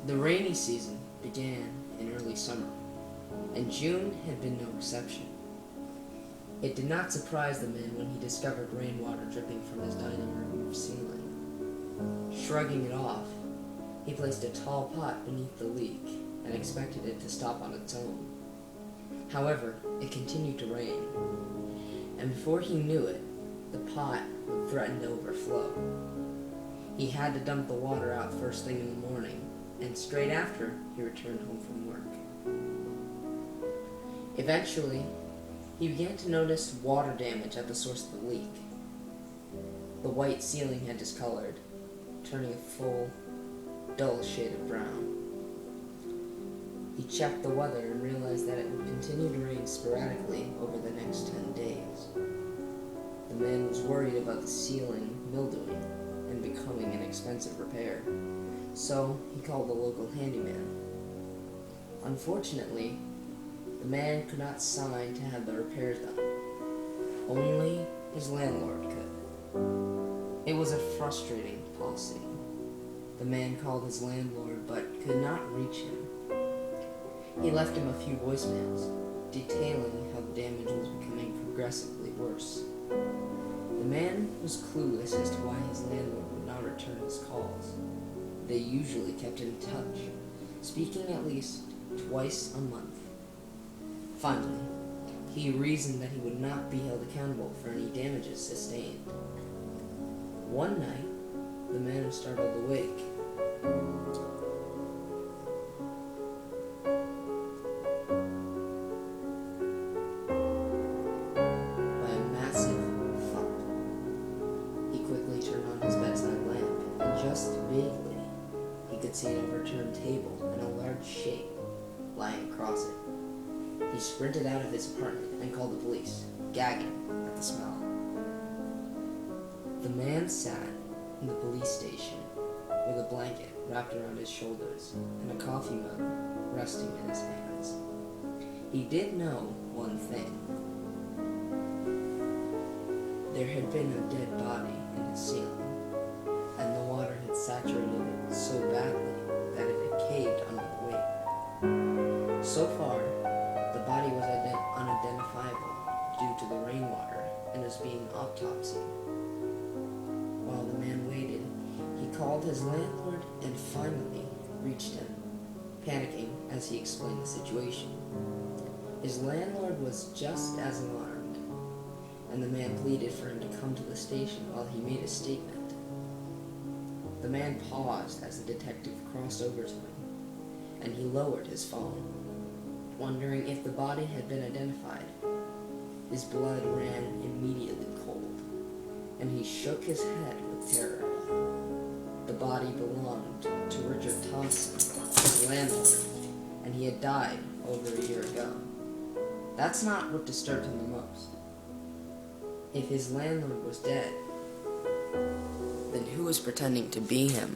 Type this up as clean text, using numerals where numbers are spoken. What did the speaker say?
The rainy season began in early summer, and June had been no exception. It did not surprise the man when he discovered rainwater dripping from his dining room roof ceiling. Shrugging it off, he placed a tall pot beneath the leak and expected it to stop on its own. However, it continued to rain, and before he knew it, the pot would threaten to overflow. He had to dump the water out first thing in the morning, and straight after, he returned home from work. Eventually, he began to notice water damage at the source of the leak. The white ceiling had discolored, turning a full, dull shade of brown. He checked the weather and realized that it would continue to rain sporadically over the next 10 days. The man was worried about the ceiling mildewing and becoming an expensive repair, so he called the local handyman. Unfortunately, the man could not sign to have the repairs done. Only his landlord could. It was a frustrating policy. The man called his landlord but could not reach him. He left him a few voicemails, detailing how the damage was becoming progressively worse. The man was clueless as to why his landlord would not return his calls. They usually kept in touch, speaking at least twice a month. Finally, he reasoned that he would not be held accountable for any damages sustained. One night, the man was startled awake. By a massive thump. He quickly turned on his bedside lamp, and just vaguely, he could see an overturned table and a large shape lying across it. He sprinted out of his apartment and called the police, gagging at the smell. The man sat in the police station with a blanket wrapped around his shoulders and a coffee mug resting in his hands. He did know one thing. There had been a dead body in his ceiling, and the water had saturated it so badly that it had caved under the weight. So far, the body was unidentifiable due to the rainwater and was being autopsied. While the man waited, he called his landlord and finally reached him, panicking as he explained the situation. His landlord was just as alarmed, and the man pleaded for him to come to the station while he made a statement. The man paused as the detective crossed over to him, and he lowered his phone, wondering if the body had been identified. His blood ran immediately cold, and he shook his head with terror. The body belonged to Richard Thompson, his landlord, and he had died over a year ago. That's not what disturbed him the most. If his landlord was dead, then who was pretending to be him?